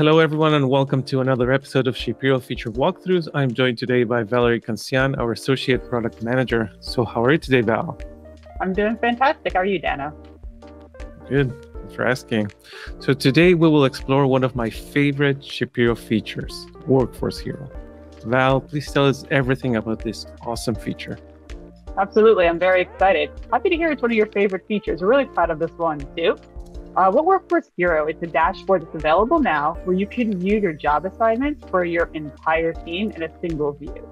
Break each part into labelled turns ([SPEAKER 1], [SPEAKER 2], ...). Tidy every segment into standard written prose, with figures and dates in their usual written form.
[SPEAKER 1] Hello, everyone, and welcome to another episode of Shapiro Feature Walkthroughs. I'm joined today by Valerie Cancian, our Associate Product Manager. So how are you today, Val?
[SPEAKER 2] I'm doing fantastic. How are you, Dana?
[SPEAKER 1] Good. Thanks for asking. So today we will explore one of my favorite Shapiro features, Workforce Hero. Val, please tell us everything about this awesome feature.
[SPEAKER 2] Absolutely. I'm very excited. Happy to hear it's one of your favorite features. We're really proud of this one, too. What Workforce Hero? It's a dashboard that's available now where you can view your job assignments for your entire team in a single view.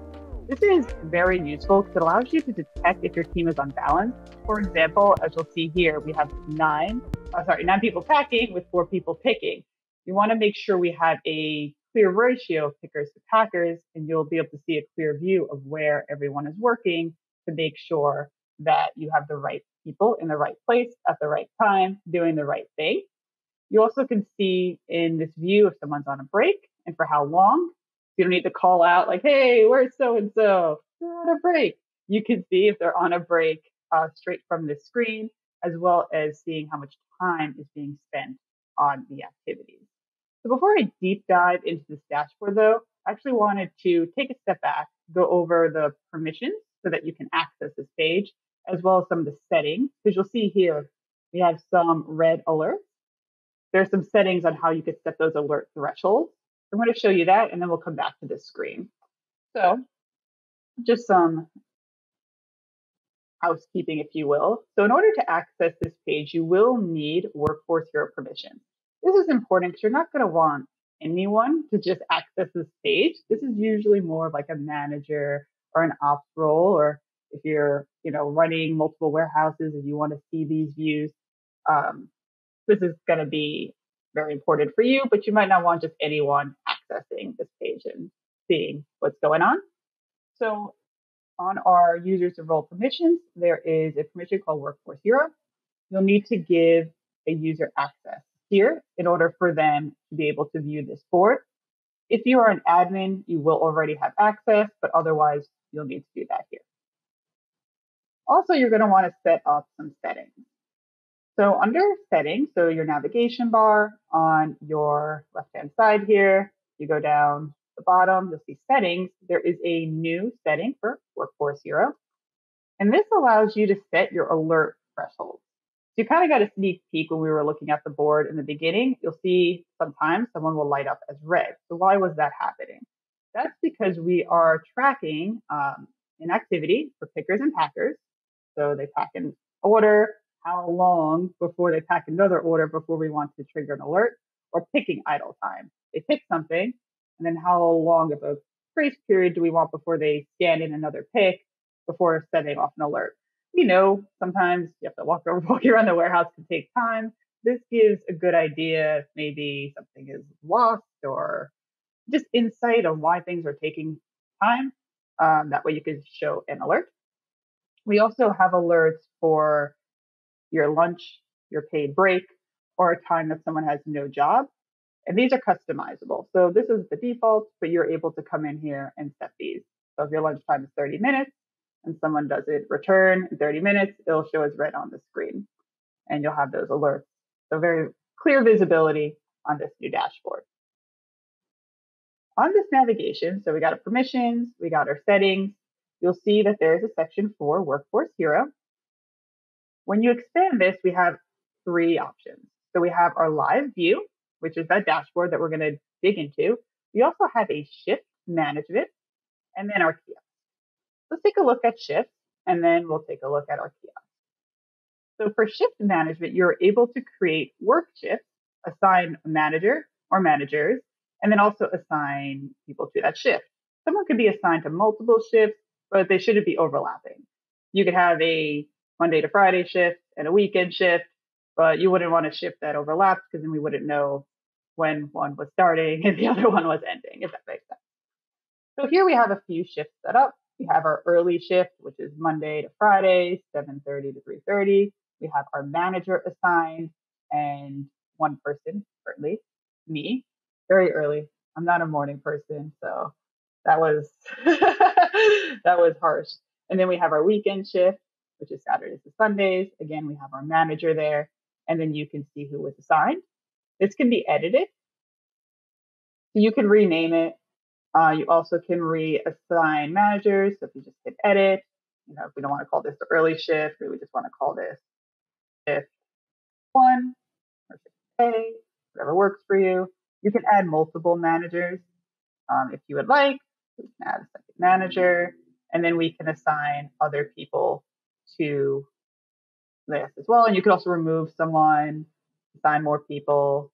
[SPEAKER 2] This is very useful because it allows you to detect if your team is unbalanced. For example, as you'll see here, we have nine people packing with 4 people picking. You want to make sure we have a clear ratio of pickers to packers, and you'll be able to see a clear view of where everyone is working to make sure that you have the right people in the right place at the right time doing the right thing. You also can see in this view if someone's on a break and for how long. You don't need to call out like, hey, where's so-and-so? They're on a break. You can see if they're on a break straight from the screen, as well as seeing how much time is being spent on the activities. So before I deep dive into this dashboard, though, I actually wanted to take a step back, go over the permissions so that you can access this page, as well as some of the settings, because you'll see here we have some red alerts. There's some settings on how you could set those alert thresholds. I'm going to show you that, and then we'll come back to this screen. So just some housekeeping, if you will. So in order to access this page, you will need Workforce Hero permissions. This is important because you're not going to want anyone to just access this page. This is usually more of like a manager or an ops role, or if you're, running multiple warehouses and you want to see these views, this is going to be very important for you, but you might not want just anyone accessing this page and seeing what's going on. So on our users and role permissions, there is a permission called Workforce Hero. You'll need to give a user access here in order for them to be able to view this board. If you are an admin, you will already have access, but otherwise you'll need to do that here. Also, you're going to want to set up some settings. So under settings, so your navigation bar on your left-hand side here, you go down the bottom, you'll see settings. There is a new setting for Workforce Hero. And this allows you to set your alert threshold. So you kind of got a sneak peek when we were looking at the board in the beginning. You'll see sometimes someone will light up as red. So why was that happening? That's because we are tracking an activity for pickers and packers. So they pack an order, how long before they pack another order before we want to trigger an alert, or picking idle time. They pick something, and then how long of a grace period do we want before they scan in another pick before setting off an alert? We know sometimes you have to walk around the warehouse to take time. This gives a good idea if maybe something is lost or just insight on why things are taking time. That way you can show an alert. We also have alerts for your lunch, your paid break, or a time that someone has no job. And these are customizable. So this is the default, but you're able to come in here and set these. So if your lunchtime is 30 minutes and someone doesn't return in 30 minutes, it'll show as red on the screen. And you'll have those alerts. So very clear visibility on this new dashboard. On this navigation, so we got our permissions, we got our settings. You'll see that there's a section for Workforce Hero. When you expand this, we have 3 options. So we have our live view, which is that dashboard that we're going to dig into. We also have a shift management and then our kiosk. Let's take a look at shifts and then we'll take a look at our kiosk. So for shift management, you're able to create work shifts, assign a manager or managers, and then also assign people to that shift. Someone could be assigned to multiple shifts, but they shouldn't be overlapping. You could have a Monday to Friday shift and a weekend shift, but you wouldn't want a shift that overlaps because then we wouldn't know when one was starting and the other one was ending, if that makes sense. So here we have a few shifts set up. We have our early shift, which is Monday to Friday, 7:30 to 3:30. We have our manager assigned and one person currently, me, very early. I'm not a morning person, so that was that was harsh. And then we have our weekend shift, which is Saturdays to Sundays. Again, we have our manager there, and then you can see who was assigned. This can be edited. So you can rename it. You also can reassign managers. So if you just hit edit, if we don't want to call this the early shift, we just want to call this shift 1 or shift A, whatever works for you. You can add multiple managers if you would like. We can add a second manager, and then we can assign other people to this as well. And you can also remove someone, assign more people,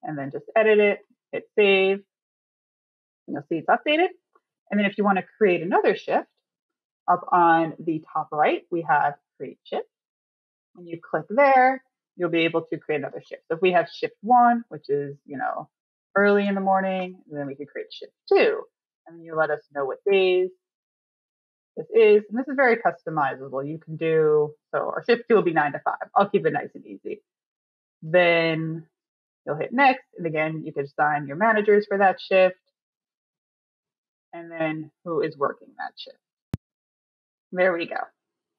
[SPEAKER 2] and then just edit it, hit save, and you'll see it's updated. And then if you want to create another shift, up on the top right, we have create shift. When you click there, you'll be able to create another shift. So if we have shift 1, which is, early in the morning, then we can create shift 2. And then you let us know what days this is. And this is very customizable. You can do, so our shift 2 will be 9 to 5. I'll keep it nice and easy. Then you'll hit next. And again, you can assign your managers for that shift. And then who is working that shift. There we go.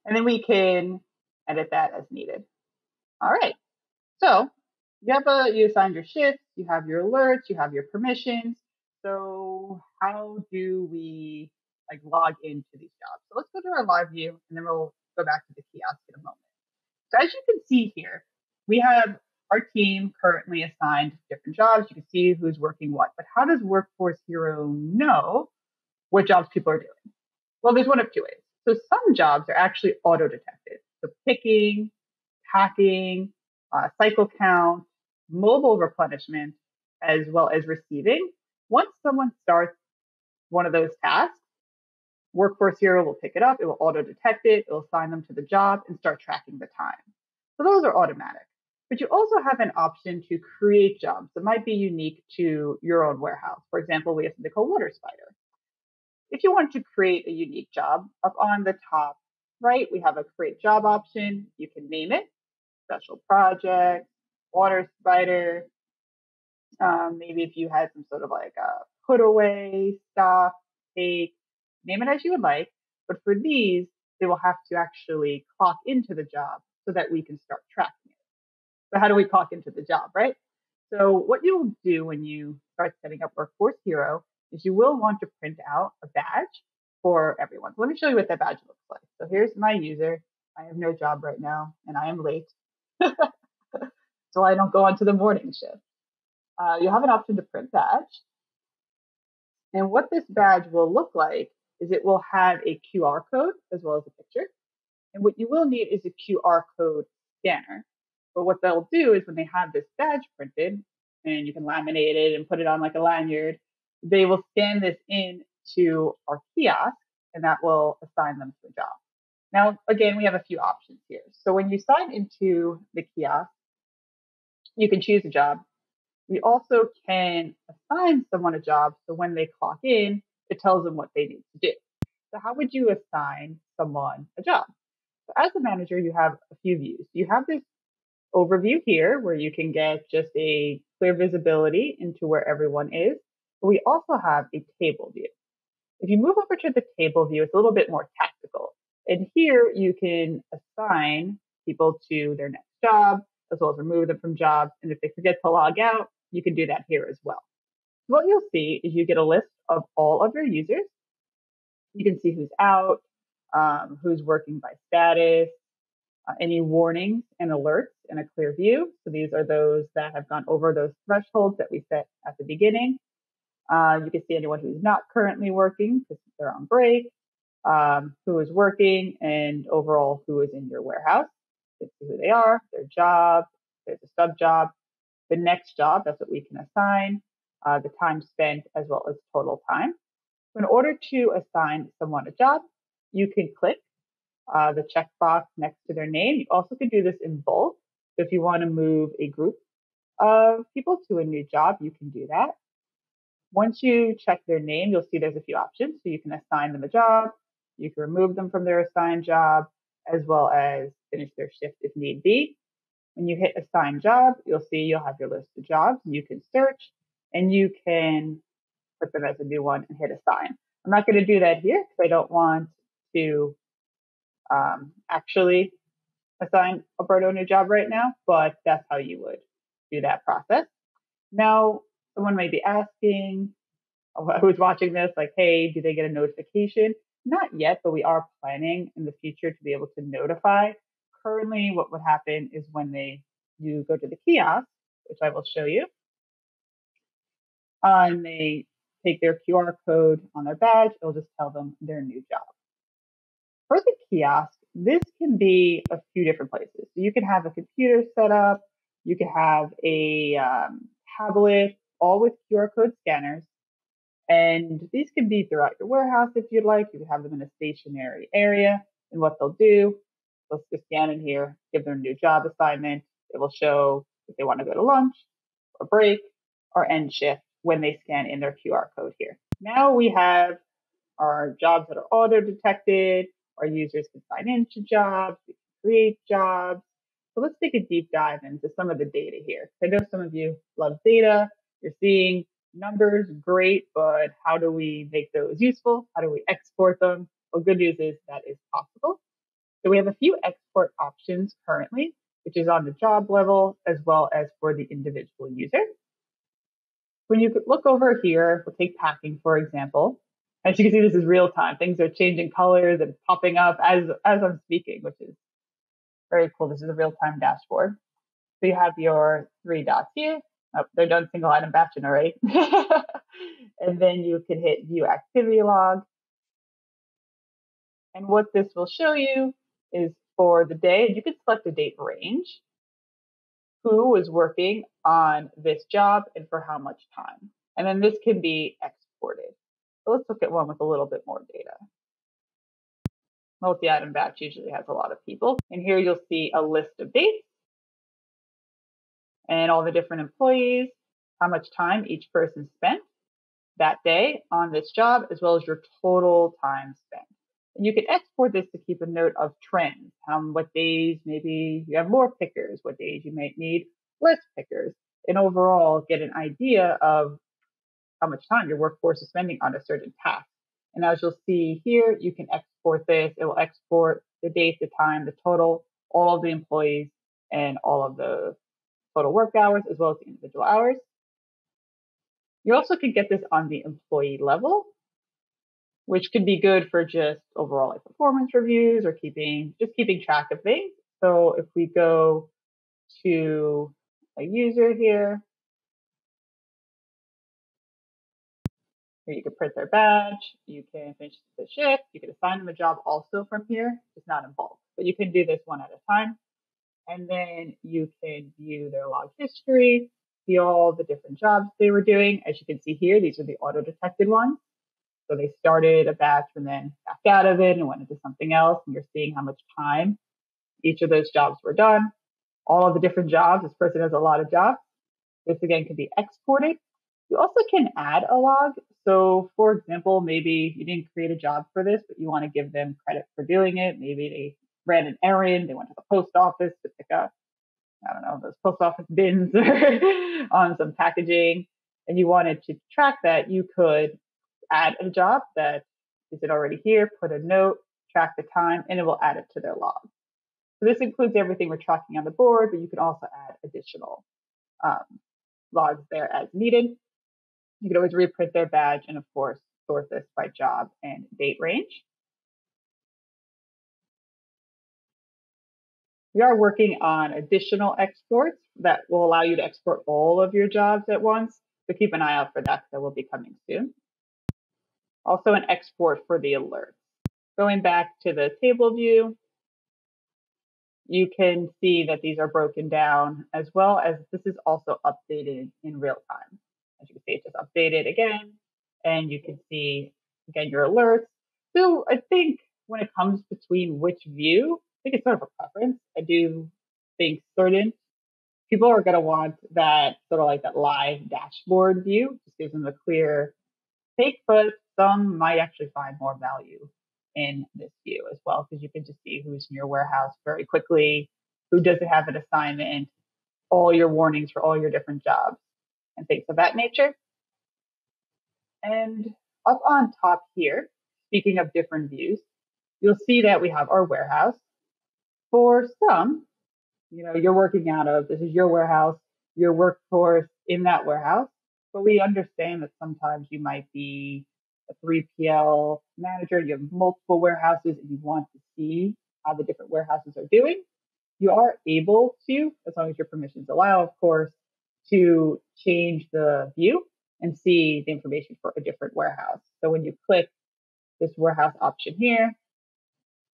[SPEAKER 2] And then we can edit that as needed. All right. So you assigned your shifts, you have your alerts, you have your permissions. So how do we log into these jobs? So let's go to our live view and then we'll go back to the kiosk in a moment. So as you can see here, we have our team currently assigned different jobs. You can see who's working what, but how does Workforce Hero know what jobs people are doing? Well, there's one of two ways. So some jobs are actually auto-detected. So picking, packing, cycle count, mobile replenishment, as well as receiving. Once someone starts one of those tasks, Workforce Hero will pick it up, it will auto-detect it, it will assign them to the job and start tracking the time. So those are automatic. But you also have an option to create jobs that might be unique to your own warehouse. For example, we have something called Water Spider. If you want to create a unique job, up on the top right, we have a create job option. You can name it, special project, Water Spider. Maybe if you had some sort of a put away, stop, take, name it as you would like. But for these, they will have to actually clock into the job so that we can start tracking it. So how do we clock into the job, right? So what you will do when you start setting up Workforce Hero is you will want to print out a badge for everyone. So let me show you what that badge looks like. So here's my user. I have no job right now, and I am late. So I don't go on to the morning shift. You have an option to print badge. And what this badge will look like is it will have a QR code as well as a picture. And what you will need is a QR code scanner. But what they'll do is when they have this badge printed, and you can laminate it and put it on like a lanyard, they will scan this in to our kiosk, and that will assign them to a job. Now, again, we have a few options here. So when you sign into the kiosk, you can choose a job. We also can assign someone a job. So when they clock in, it tells them what they need to do. So how would you assign someone a job? So as a manager, you have a few views. You have this overview here where you can get just a clear visibility into where everyone is. But we also have a table view. If you move over to the table view, it's a little bit more tactical. And here you can assign people to their next job, as well as remove them from jobs. And if they forget to log out, you can do that here as well. What you'll see is you get a list of all of your users. You can see who's out, who's working by status, any warnings and alerts in a clear view. So these are those that have gone over those thresholds that we set at the beginning. You can see anyone who's not currently working because they're on break, who is working, and overall who is in your warehouse. You can see who they are, their job, there's a sub job, the next job, that's what we can assign, the time spent, as well as total time. So in order to assign someone a job, you can click the checkbox next to their name. You also can do this in bulk. So if you want to move a group of people to a new job, you can do that. Once you check their name, you'll see there's a few options. So you can assign them a job, you can remove them from their assigned job, as well as finish their shift if need be. When you hit assign job, you'll see you'll have your list of jobs. You can search and you can put them as a new one and hit assign. I'm not going to do that here because I don't want to actually assign Alberto a new job right now, but that's how you would do that process. Now, someone may be asking, who's watching this, like, hey, do they get a notification? Not yet, but we are planning in the future to be able to notify. Currently, what would happen is when you go to the kiosk, which I will show you, and they take their QR code on their badge, it'll just tell them their new job. For the kiosk, this can be a few different places. So you can have a computer set up, you can have a tablet, all with QR code scanners. And these can be throughout your warehouse if you'd like. You can have them in a stationary area. And what they'll do, they'll just scan in here, give them a new job assignment. It will show if they want to go to lunch or break or end shift when they scan in their QR code here. Now we have our jobs that are auto detected. Our users can sign into jobs, we can create jobs. So let's take a deep dive into some of the data here. I know some of you love data. You're seeing numbers, great, but how do we make those useful? How do we export them? Well, good news is that is possible. So we have a few export options currently, which is on the job level as well as for the individual user. When you look over here, we'll take packing, for example. As you can see, this is real time. Things are changing colors and popping up as I'm speaking, which is very cool. This is a real time dashboard. So you have your 3 dots here. Oh, they're done single item batching already. And then you can hit view activity log. And what this will show you is for the day, you can select a date range, who was working on this job and for how much time. And then this can be exported. So let's look at one with a little bit more data. Multi-item batch usually has a lot of people. And here you'll see a list of dates and all the different employees, how much time each person spent that day on this job, as well as your total time spent. And you can export this to keep a note of trends, what days maybe you have more pickers, what days you might need less pickers, and overall get an idea of how much time your workforce is spending on a certain task. And as you'll see here, you can export this. It will export the date, the time, the total, all of the employees, and all of the total work hours, as well as the individual hours. You also can get this on the employee level, which could be good for just overall like performance reviews or just keeping track of things. So if we go to a user here, you can print their badge, you can finish the shift, you can assign them a job also from here. It's not in bulk, but you can do this one at a time. And then you can view their log history, see all the different jobs they were doing. As you can see here, these are the auto-detected ones. So they started a batch and then backed out of it and went into something else. And you're seeing how much time each of those jobs were done. All of the different jobs. This person has a lot of jobs. This again can be exported. You also can add a log. So for example, maybe you didn't create a job for this, but you want to give them credit for doing it. Maybe they ran an errand, they went to the post office to pick up, I don't know, those post office bins on some packaging, and you wanted to track that. You could add a job that is it already here, put a note, track the time, and it will add it to their log. So this includes everything we're tracking on the board, but you can also add additional logs there as needed. You can always reprint their badge and, of course, sort this by job and date range. We are working on additional exports that will allow you to export all of your jobs at once. So keep an eye out for that because that will be coming soon. Also an export for the alerts. Going back to the table view, you can see that these are broken down as well as this is also updated in real time. As you can see, it's just updated again, and you can see, again, your alerts. So I think when it comes between which view, I think it's sort of a preference. I do think certain people are going to want that sort of like that live dashboard view. Just gives them a clear take, but some might actually find more value in this view as well, because you can just see who's in your warehouse very quickly, who doesn't have an assignment, all your warnings for all your different jobs, and things of that nature. And up on top here, speaking of different views, you'll see that we have our warehouse. For some, you're working out of, this is your warehouse, your workforce in that warehouse. but we understand that sometimes you might be a 3PL manager, you have multiple warehouses, and you want to see how the different warehouses are doing. You are able to, as long as your permissions allow, of course, to change the view and see the information for a different warehouse. So when you click this warehouse option here,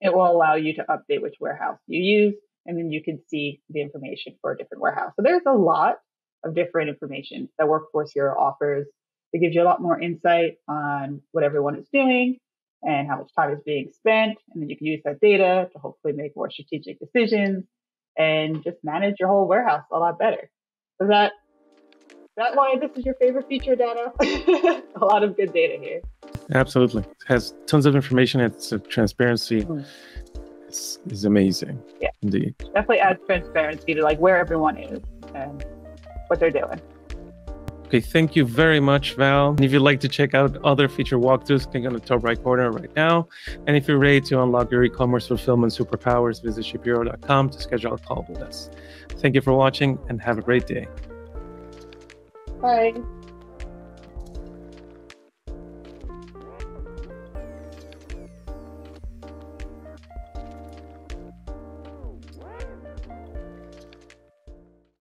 [SPEAKER 2] it will allow you to update which warehouse you use, and then you can see the information for a different warehouse. So there's a lot of different information that Workforce Hero offers. It gives you a lot more insight on what everyone is doing and how much time is being spent. And then you can use that data to hopefully make more strategic decisions and just manage your whole warehouse a lot better. Is that why this is your favorite feature, Dano? A lot of good data here.
[SPEAKER 1] Absolutely. It has tons of information. It's transparency. Is amazing.
[SPEAKER 2] Yeah.
[SPEAKER 1] Indeed.
[SPEAKER 2] Definitely adds transparency to like where everyone is and what they're doing.
[SPEAKER 1] Okay, thank you very much, Val. And if you'd like to check out other feature walkthroughs, click on the top right corner right now. And if you're ready to unlock your e-commerce fulfillment superpowers, visit shiphero.com to schedule a call with us. Thank you for watching and have a great day.
[SPEAKER 2] Bye.